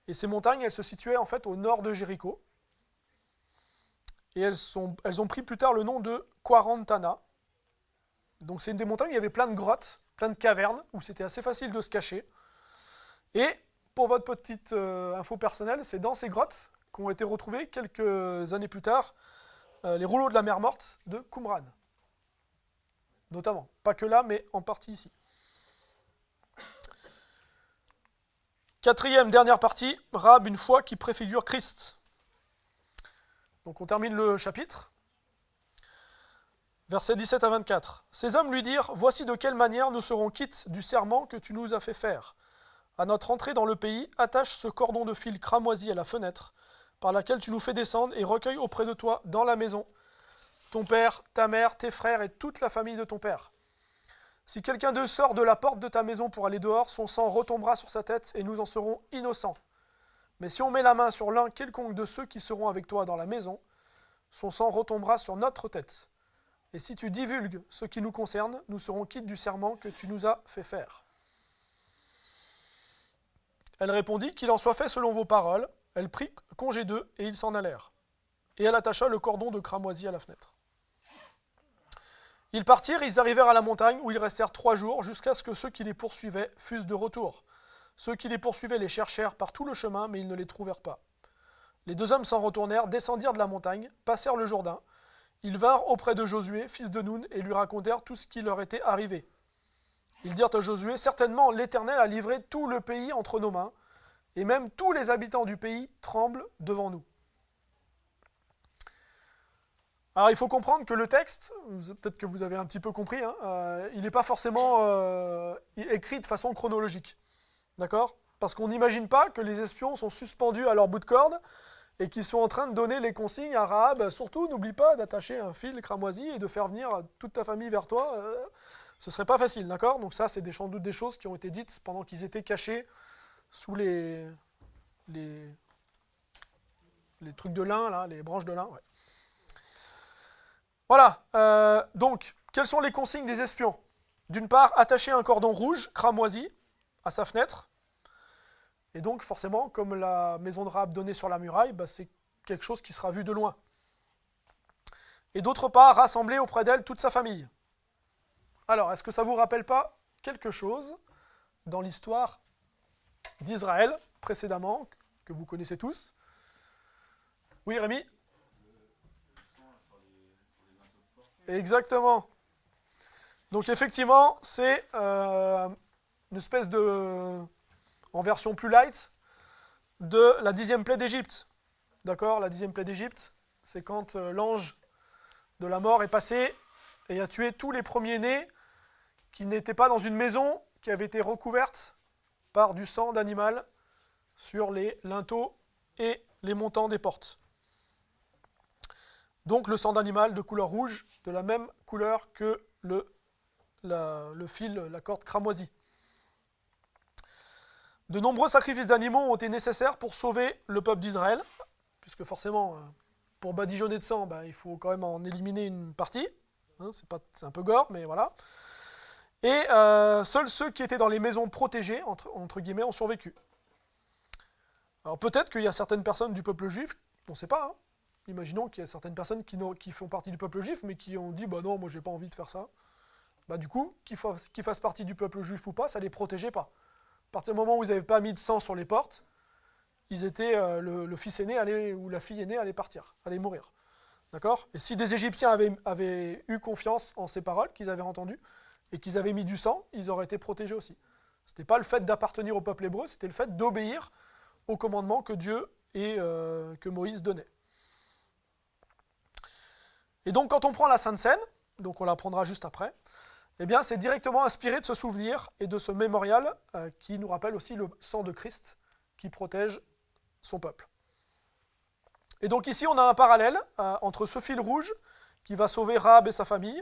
Et ces montagnes, elles se situaient en fait au nord de Jéricho. Et elles ont pris plus tard le nom de Quarantana. Donc c'est une des montagnes où il y avait plein de grottes, plein de cavernes, où c'était assez facile de se cacher. Et pour votre petite info personnelle, c'est dans ces grottes qu'ont été retrouvés quelques années plus tard les rouleaux de la mer morte de Qumran. Notamment. Pas que là, mais en partie ici. Quatrième, dernière partie, Rahab, une foi qui préfigure Christ. Donc on termine le chapitre. Versets 17 à 24. Ces hommes lui dirent, « Voici de quelle manière nous serons quittes du serment que tu nous as fait faire. À notre entrée dans le pays, attache ce cordon de fil cramoisi à la fenêtre, par laquelle tu nous fais descendre, et recueille auprès de toi, dans la maison, ton père, ta mère, tes frères et toute la famille de ton père. Si quelqu'un d'eux sort de la porte de ta maison pour aller dehors, son sang retombera sur sa tête, et nous en serons innocents. Mais si on met la main sur l'un quelconque de ceux qui seront avec toi dans la maison, son sang retombera sur notre tête. Et si tu divulgues ce qui nous concerne, nous serons quittes du serment que tu nous as fait faire. » Elle répondit, « Qu'il en soit fait selon vos paroles. » Elle prit congé d'eux, et ils s'en allèrent. Et elle attacha le cordon de cramoisi à la fenêtre. Ils partirent, ils arrivèrent à la montagne, où ils restèrent 3 jours, jusqu'à ce que ceux qui les poursuivaient fussent de retour. Ceux qui les poursuivaient les cherchèrent par tout le chemin, mais ils ne les trouvèrent pas. Les 2 hommes s'en retournèrent, descendirent de la montagne, passèrent le Jourdain. Ils vinrent auprès de Josué, fils de Nun, et lui racontèrent tout ce qui leur était arrivé. Ils dirent à Josué, « Certainement, l'Éternel a livré tout le pays entre nos mains, et même tous les habitants du pays tremblent devant nous. » Alors il faut comprendre que le texte, peut-être que vous avez un petit peu compris, il n'est pas forcément écrit de façon chronologique. D'accord ? Parce qu'on n'imagine pas que les espions sont suspendus à leur bout de corde et qu'ils sont en train de donner les consignes à Rahab. Surtout, n'oublie pas d'attacher un fil cramoisi et de faire venir toute ta famille vers toi. Ce serait pas facile, d'accord ? Donc ça, c'est sans doute des choses qui ont été dites pendant qu'ils étaient cachés sous les trucs de lin, là, les branches de lin. Ouais. Voilà. Donc, quelles sont les consignes des espions ? D'une part, attacher un cordon rouge, cramoisi, à sa fenêtre. Et donc, forcément, comme la maison de Rahab donnait sur la muraille, c'est quelque chose qui sera vu de loin. Et d'autre part, rassembler auprès d'elle toute sa famille. Alors, est-ce que ça ne vous rappelle pas quelque chose dans l'histoire d'Israël, précédemment, que vous connaissez tous ? Oui, Rémi ? Exactement. Donc, effectivement, c'est une espèce de... en version plus light, de la 10e plaie d'Égypte. D'accord ? La 10e plaie d'Égypte, c'est quand l'ange de la mort est passé et a tué tous les premiers-nés qui n'étaient pas dans une maison qui avait été recouverte par du sang d'animal sur les linteaux et les montants des portes. Donc le sang d'animal de couleur rouge, de la même couleur que le fil, la corde cramoisie. De nombreux sacrifices d'animaux ont été nécessaires pour sauver le peuple d'Israël, puisque forcément, pour badigeonner de sang, il faut quand même en éliminer une partie. C'est un peu gore, mais voilà. Et seuls ceux qui étaient dans les maisons protégées, entre guillemets, ont survécu. Alors peut-être qu'il y a certaines personnes du peuple juif, on ne sait pas, imaginons qu'il y a certaines personnes qui font partie du peuple juif, mais qui ont dit, non, moi j'ai pas envie de faire ça. Du coup, qu'ils fassent partie du peuple juif ou pas, ça ne les protégeait pas. À partir du moment où ils n'avaient pas mis de sang sur les portes, ils étaient, le fils aîné ou la fille aînée allait partir, allait mourir. D'accord ? Et si des Égyptiens avaient eu confiance en ces paroles qu'ils avaient entendues, et qu'ils avaient mis du sang, ils auraient été protégés aussi. Ce n'était pas le fait d'appartenir au peuple hébreu, c'était le fait d'obéir aux commandements que Dieu et que Moïse donnait. Et donc quand on prend la Sainte Seine, donc on la prendra juste après, eh bien, c'est directement inspiré de ce souvenir et de ce mémorial qui nous rappelle aussi le sang de Christ qui protège son peuple. Et donc ici, on a un parallèle entre ce fil rouge qui va sauver Rahab et sa famille,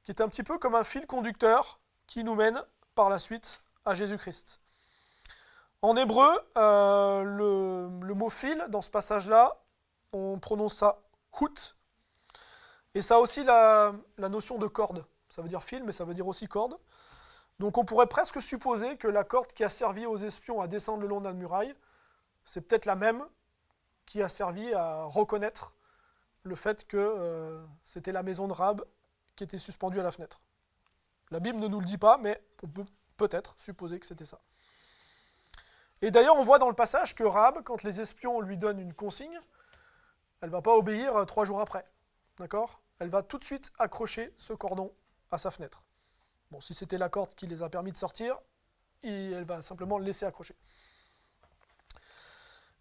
qui est un petit peu comme un fil conducteur qui nous mène par la suite à Jésus-Christ. En hébreu, le mot fil, dans ce passage-là, on prononce ça hout, et ça a aussi la notion de corde. Ça veut dire fil, mais ça veut dire aussi corde. Donc on pourrait presque supposer que la corde qui a servi aux espions à descendre le long de la muraille, c'est peut-être la même qui a servi à reconnaître le fait que c'était la maison de Rahab qui était suspendue à la fenêtre. La Bible ne nous le dit pas, mais on peut peut-être supposer que c'était ça. Et d'ailleurs, on voit dans le passage que Rahab, quand les espions lui donnent une consigne, elle ne va pas obéir 3 jours après. D'accord ? Elle va tout de suite accrocher ce cordon à sa fenêtre. Bon, si c'était la corde qui les a permis de sortir, elle va simplement le laisser accrocher.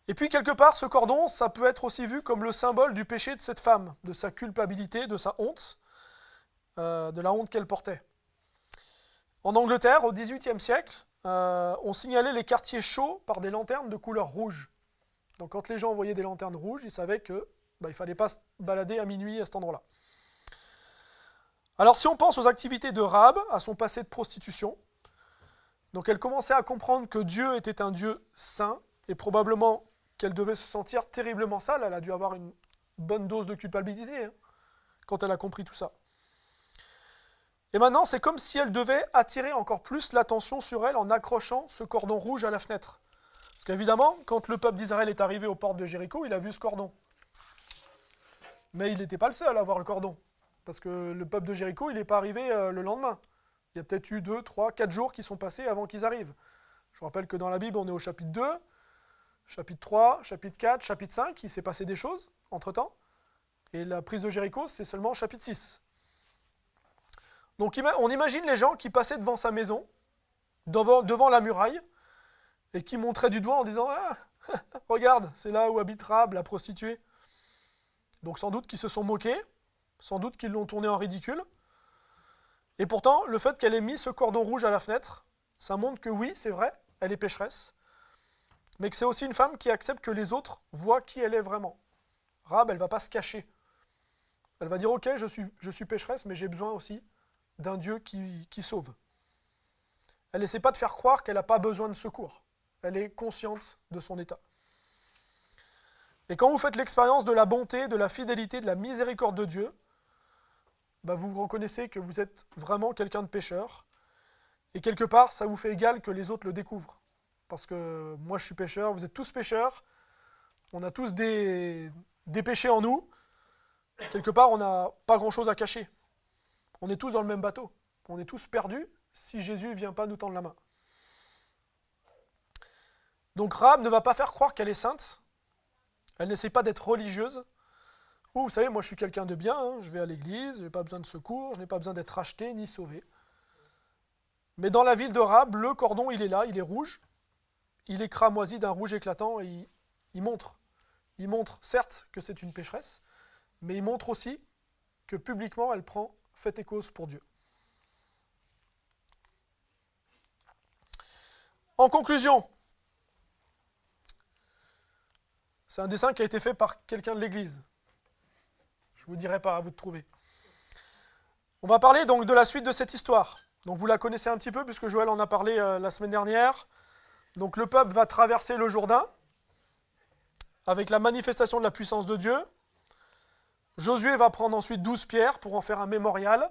Et puis, quelque part, ce cordon, ça peut être aussi vu comme le symbole du péché de cette femme, de sa culpabilité, de sa honte, de la honte qu'elle portait. En Angleterre, au XVIIIe siècle, on signalait les quartiers chauds par des lanternes de couleur rouge. Donc quand les gens voyaient des lanternes rouges, ils savaient qu'il ne fallait pas se balader à minuit à cet endroit-là. Alors si on pense aux activités de Rahab, à son passé de prostitution, donc elle commençait à comprendre que Dieu était un Dieu saint, et probablement qu'elle devait se sentir terriblement sale, elle a dû avoir une bonne dose de culpabilité quand elle a compris tout ça. Et maintenant, c'est comme si elle devait attirer encore plus l'attention sur elle en accrochant ce cordon rouge à la fenêtre. Parce qu'évidemment, quand le peuple d'Israël est arrivé aux portes de Jéricho, il a vu ce cordon. Mais il n'était pas le seul à voir le cordon. Parce que le peuple de Jéricho, il n'est pas arrivé le lendemain. Il y a peut-être eu 2, 3, 4 jours qui sont passés avant qu'ils arrivent. Je vous rappelle que dans la Bible, on est au chapitre 2, chapitre 3, chapitre 4, chapitre 5, il s'est passé des choses entre-temps. Et la prise de Jéricho, c'est seulement chapitre 6. Donc on imagine les gens qui passaient devant sa maison, devant la muraille, et qui montraient du doigt en disant « Ah, regarde, c'est là où habite Rahab, la prostituée. » Donc sans doute qu'ils se sont moqués, sans doute qu'ils l'ont tourné en ridicule. Et pourtant, le fait qu'elle ait mis ce cordon rouge à la fenêtre, ça montre que oui, c'est vrai, elle est pécheresse, mais que c'est aussi une femme qui accepte que les autres voient qui elle est vraiment. Rahab, elle ne va pas se cacher. Elle va dire « Ok, je suis pécheresse, mais j'ai besoin aussi d'un Dieu qui sauve. » Elle n'essaie pas de faire croire qu'elle n'a pas besoin de secours. Elle est consciente de son état. Et quand vous faites l'expérience de la bonté, de la fidélité, de la miséricorde de Dieu, vous reconnaissez que vous êtes vraiment quelqu'un de pécheur. Et quelque part, ça vous fait égal que les autres le découvrent. Parce que moi, je suis pécheur, vous êtes tous pécheurs. On a tous des péchés en nous. Quelque part, on n'a pas grand-chose à cacher. On est tous dans le même bateau. On est tous perdus si Jésus ne vient pas nous tendre la main. Donc Rahab ne va pas faire croire qu'elle est sainte. Elle n'essaie pas d'être religieuse. Ou vous savez, moi je suis quelqu'un de bien, je vais à l'église, je n'ai pas besoin de secours, je n'ai pas besoin d'être racheté ni sauvé. Mais dans la ville de Rahab, le cordon il est là, il est rouge. Il est cramoisi d'un rouge éclatant et il montre. Il montre certes que c'est une pécheresse, mais il montre aussi que publiquement elle prend fait et cause pour Dieu. En conclusion, c'est un dessin qui a été fait par quelqu'un de l'église. Je ne vous dirai pas, à vous de trouver. On va parler donc de la suite de cette histoire. Donc vous la connaissez un petit peu puisque Joël en a parlé la semaine dernière. Donc le peuple va traverser le Jourdain avec la manifestation de la puissance de Dieu. Josué va prendre ensuite 12 pierres pour en faire un mémorial.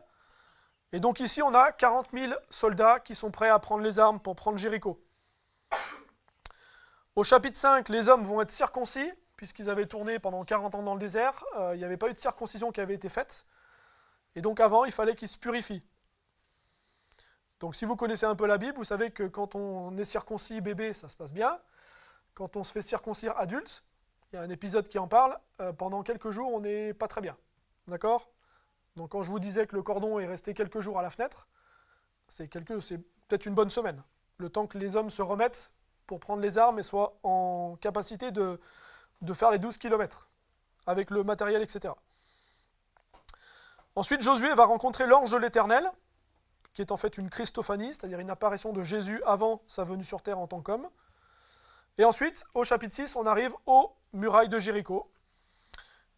Et donc ici on a 40 000 soldats qui sont prêts à prendre les armes pour prendre Jéricho. Au chapitre 5, les hommes vont être circoncis, puisqu'ils avaient tourné pendant 40 ans dans le désert. Il n'y avait pas eu de circoncision qui avait été faite. Et donc avant, il fallait qu'ils se purifient. Donc si vous connaissez un peu la Bible, vous savez que quand on est circoncis bébé, ça se passe bien. Quand on se fait circoncire adulte, il y a un épisode qui en parle, pendant quelques jours, on n'est pas très bien. D'accord ? Donc quand je vous disais que le cordon est resté quelques jours à la fenêtre, c'est peut-être une bonne semaine. Le temps que les hommes se remettent pour prendre les armes et soient en capacité de faire les 12 km, avec le matériel, etc. Ensuite, Josué va rencontrer l'ange de l'Éternel, qui est en fait une Christophanie, c'est-à-dire une apparition de Jésus avant sa venue sur terre en tant qu'homme. Et ensuite, au chapitre 6, on arrive aux murailles de Jéricho.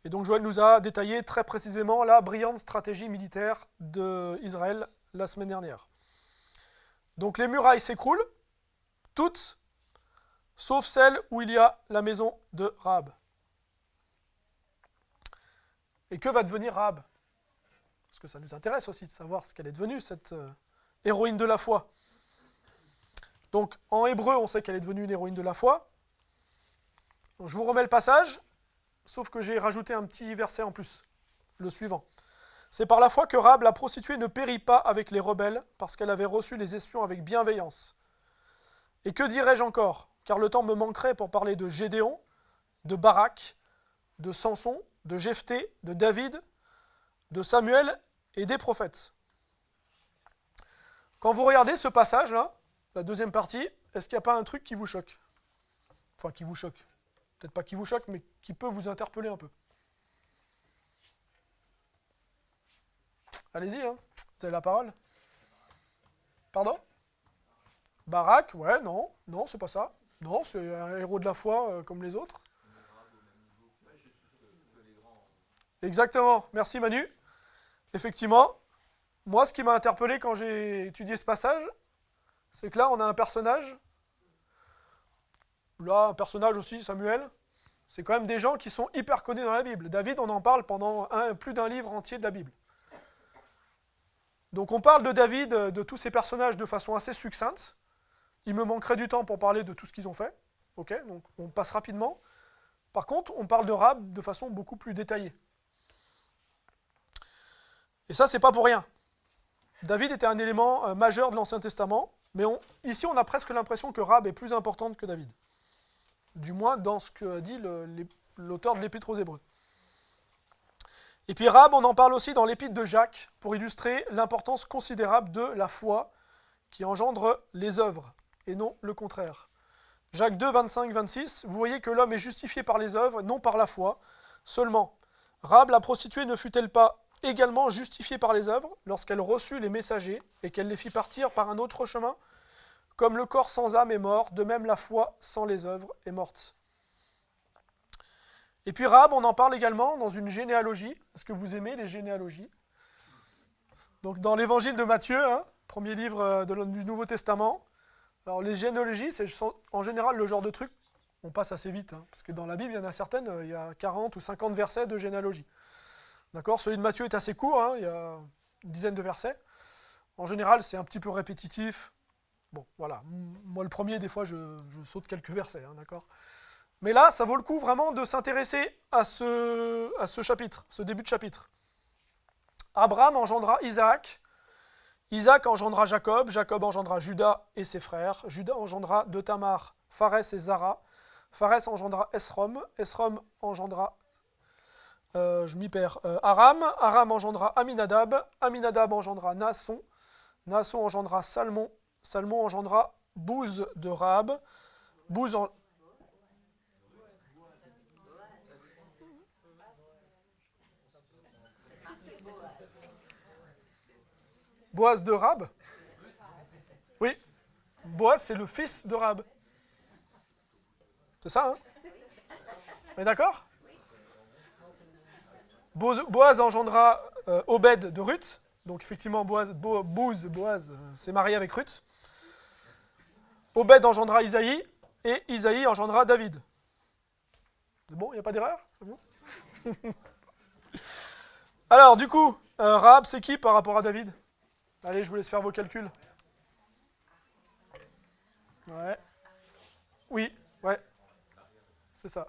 Et donc Joël nous a détaillé très précisément la brillante stratégie militaire d'Israël la semaine dernière. Donc les murailles s'écroulent, toutes, sauf celle où il y a la maison de Rahab. Et que va devenir Rahab? Parce que ça nous intéresse aussi de savoir ce qu'elle est devenue, cette héroïne de la foi. Donc en hébreu, on sait qu'elle est devenue une héroïne de la foi. Donc, je vous remets le passage, sauf que j'ai rajouté un petit verset en plus, le suivant. C'est par la foi que Rahab, la prostituée, ne périt pas avec les rebelles, parce qu'elle avait reçu les espions avec bienveillance. Et que dirais-je encore? Car le temps me manquerait pour parler de Gédéon, de Barak, de Samson, de Jephthé, de David, de Samuel et des prophètes. Quand vous regardez ce passage-là, la deuxième partie, est-ce qu'il n'y a pas un truc qui vous choque? Enfin, qui vous choque. Peut-être pas qui vous choque, mais qui peut vous interpeller un peu. Allez-y, hein, vous avez la parole. Pardon? Barak, ouais, non, c'est pas ça. Non, c'est un héros de la foi comme les autres. Exactement, merci Manu. Effectivement, moi ce qui m'a interpellé quand j'ai étudié ce passage, c'est que là on a un personnage, là un personnage aussi, Samuel, c'est quand même des gens qui sont hyper connus dans la Bible. David, on en parle pendant plus d'un livre entier de la Bible. Donc on parle de David, de tous ces personnages de façon assez succincte. Il me manquerait du temps pour parler de tout ce qu'ils ont fait. Ok, donc on passe rapidement. Par contre, on parle de Rahab de façon beaucoup plus détaillée. Et ça, c'est pas pour rien. David était un élément majeur de l'Ancien Testament, mais ici, on a presque l'impression que Rahab est plus importante que David. Du moins, dans ce que dit l'auteur de l'Épître aux Hébreux. Et puis Rahab, on en parle aussi dans l'Épître de Jacques, pour illustrer l'importance considérable de la foi qui engendre les œuvres, et non le contraire. Jacques 2, 25, 26, vous voyez que l'homme est justifié par les œuvres, non par la foi. Seulement, Rahab la prostituée ne fut-elle pas également justifiée par les œuvres, lorsqu'elle reçut les messagers et qu'elle les fit partir par un autre chemin? Comme le corps sans âme est mort, de même la foi sans les œuvres est morte. Et puis Rahab, on en parle également dans une généalogie. Est-ce que vous aimez les généalogies? Donc dans l'évangile de Matthieu, premier livre du Nouveau Testament, alors les généalogies, c'est en général le genre de truc, on passe assez vite, parce que dans la Bible, il y en a certaines, il y a 40 ou 50 versets de généalogie. D'accord? Celui de Matthieu est assez court, il y a une dizaine de versets. En général, c'est un petit peu répétitif. Bon, voilà. Moi, le premier, des fois, je saute quelques versets, d'accord? Mais là, ça vaut le coup vraiment de s'intéresser à ce chapitre, ce début de chapitre. Abraham engendra Isaac, Isaac engendra Jacob, Jacob engendra Judas et ses frères, Judas engendra de Tamar, Pharès et Zara, Pharès engendra Esrom, Esrom engendra, Aram, Aram engendra Aminadab, Aminadab engendra Naasson, Naasson engendra Salmon, Salmon engendra Bouz de Rahab, Bouz en... Boaz de Rahab? Oui. Boaz, c'est le fils de Rahab. C'est ça, hein? On est d'accord? Boaz engendra Obed de Ruth. Donc effectivement, Boaz s'est marié avec Ruth. Obed engendra Isaïe, et Isaïe engendra David. C'est bon, il n'y a pas d'erreur? C'est bon? Alors, du coup, Rahab, c'est qui par rapport à David? Allez, je vous laisse faire vos calculs. Ouais. Oui, ouais. C'est ça.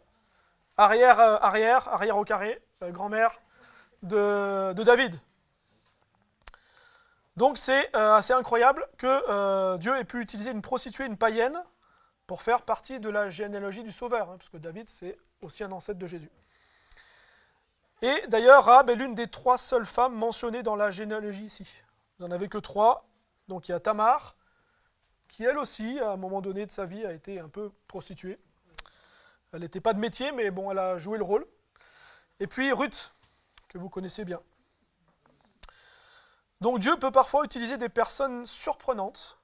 Arrière au carré, grand-mère de David. Donc c'est assez incroyable que Dieu ait pu utiliser une prostituée, une païenne, pour faire partie de la généalogie du Sauveur, parce que David, c'est aussi un ancêtre de Jésus. Et d'ailleurs, Rahab est l'une des 3 seules femmes mentionnées dans la généalogie ici. Vous n'en avez que 3. Donc il y a Tamar, qui elle aussi, à un moment donné de sa vie, a été un peu prostituée. Elle n'était pas de métier, mais bon, elle a joué le rôle. Et puis Ruth, que vous connaissez bien. Donc Dieu peut parfois utiliser des personnes surprenantes.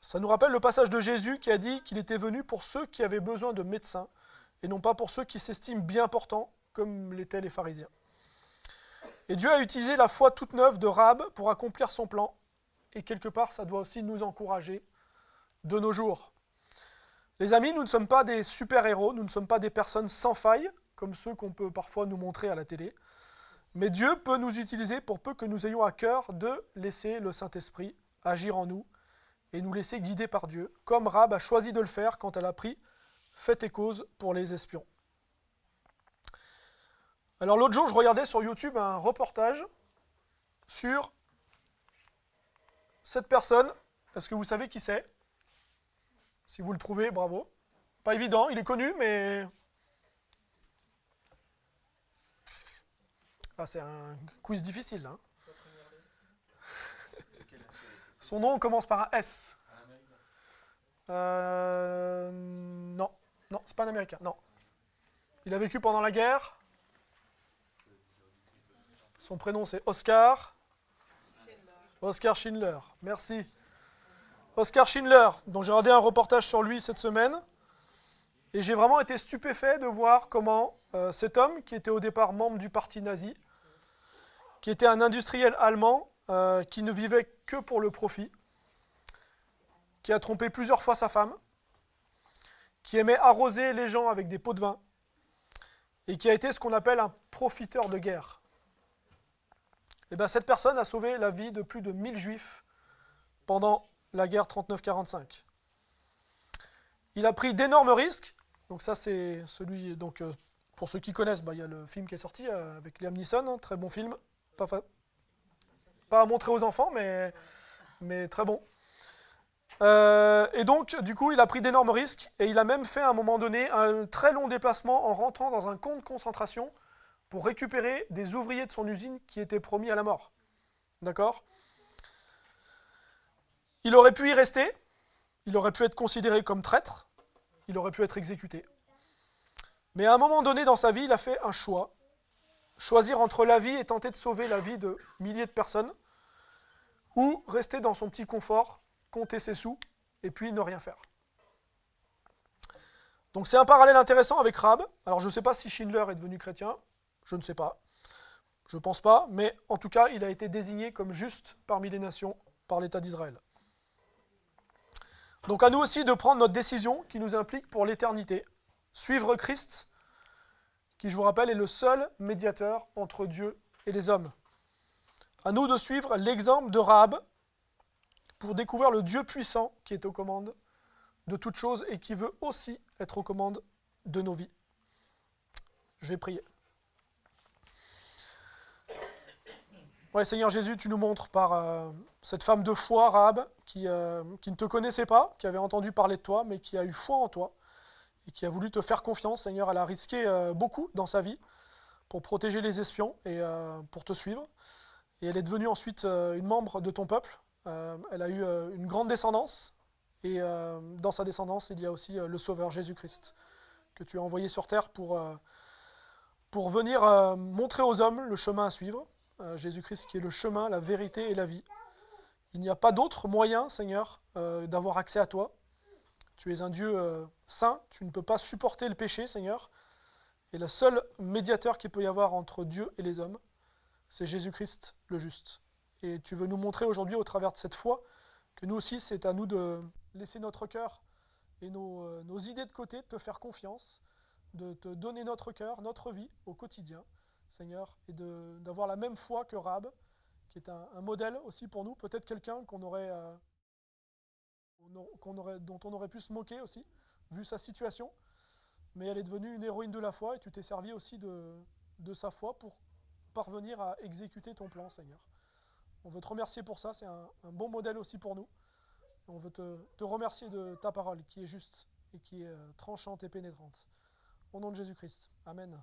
Ça nous rappelle le passage de Jésus qui a dit qu'il était venu pour ceux qui avaient besoin de médecins et non pas pour ceux qui s'estiment bien portants, comme l'étaient les pharisiens. Et Dieu a utilisé la foi toute neuve de Rahab pour accomplir son plan. Et quelque part, ça doit aussi nous encourager de nos jours. Les amis, nous ne sommes pas des super-héros, nous ne sommes pas des personnes sans faille, comme ceux qu'on peut parfois nous montrer à la télé. Mais Dieu peut nous utiliser pour peu que nous ayons à cœur de laisser le Saint-Esprit agir en nous et nous laisser guider par Dieu, comme Rahab a choisi de le faire quand elle a pris fait et cause pour les espions. Alors l'autre jour, je regardais sur YouTube un reportage sur cette personne. Est-ce que vous savez qui c'est? Si vous le trouvez, bravo. Pas évident, il est connu, mais... Ah, c'est un quiz difficile, hein. Son nom commence par un S. Non, non, c'est pas un Américain, non. Il a vécu pendant la guerre. Son prénom c'est Oscar. Oscar Schindler, merci. Oscar Schindler, dont j'ai regardé un reportage sur lui cette semaine. Et j'ai vraiment été stupéfait de voir comment cet homme, qui était au départ membre du parti nazi, qui était un industriel allemand, qui ne vivait que pour le profit, qui a trompé plusieurs fois sa femme, qui aimait arroser les gens avec des pots de vin, et qui a été ce qu'on appelle un profiteur de guerre. Et bien cette personne a sauvé la vie de plus de 1000 juifs pendant la guerre 39-45. Il a pris d'énormes risques, donc ça c'est celui, donc pour ceux qui connaissent, il y a le film qui est sorti avec Liam Neeson, hein, très bon film, pas à montrer aux enfants, mais très bon. Et donc, du coup, il a pris d'énormes risques et il a même fait à un moment donné un très long déplacement en rentrant dans un camp de concentration pour récupérer des ouvriers de son usine qui étaient promis à la mort. D'accord ? Il aurait pu y rester, il aurait pu être considéré comme traître, il aurait pu être exécuté. Mais à un moment donné dans sa vie, il a fait un choix. Choisir entre la vie et tenter de sauver la vie de milliers de personnes, ou rester dans son petit confort, compter ses sous, et puis ne rien faire. Donc c'est un parallèle intéressant avec Rahab. Alors je ne sais pas si Schindler est devenu chrétien, je ne sais pas. Je ne pense pas, mais en tout cas, il a été désigné comme juste parmi les nations par l'État d'Israël. Donc à nous aussi de prendre notre décision qui nous implique pour l'éternité. Suivre Christ, qui je vous rappelle est le seul médiateur entre Dieu et les hommes. À nous de suivre l'exemple de Rahab pour découvrir le Dieu puissant qui est aux commandes de toutes choses et qui veut aussi être aux commandes de nos vies. Je vais prier. Ouais, Seigneur Jésus, tu nous montres par cette femme de foi, Rahab, qui ne te connaissait pas, qui avait entendu parler de toi, mais qui a eu foi en toi et qui a voulu te faire confiance. Seigneur, elle a risqué beaucoup dans sa vie pour protéger les espions et pour te suivre. Et elle est devenue ensuite une membre de ton peuple. Elle a eu une grande descendance et dans sa descendance, il y a aussi le Sauveur Jésus-Christ que tu as envoyé sur terre pour venir montrer aux hommes le chemin à suivre. Jésus-Christ qui est le chemin, la vérité et la vie. Il n'y a pas d'autre moyen, Seigneur, d'avoir accès à toi. Tu es un Dieu saint, tu ne peux pas supporter le péché, Seigneur. Et le seul médiateur qu'il peut y avoir entre Dieu et les hommes, c'est Jésus-Christ le juste. Et tu veux nous montrer aujourd'hui, au travers de cette foi, que nous aussi, c'est à nous de laisser notre cœur et nos idées de côté, de te faire confiance, de te donner notre cœur, notre vie au quotidien, Seigneur, et d'avoir la même foi que Rahab, qui est un modèle aussi pour nous, peut-être quelqu'un dont on aurait pu se moquer aussi, vu sa situation, mais elle est devenue une héroïne de la foi, et tu t'es servi aussi de sa foi pour parvenir à exécuter ton plan, Seigneur. On veut te remercier pour ça, c'est un bon modèle aussi pour nous. On veut te remercier de ta parole qui est juste et qui est tranchante et pénétrante. Au nom de Jésus-Christ. Amen.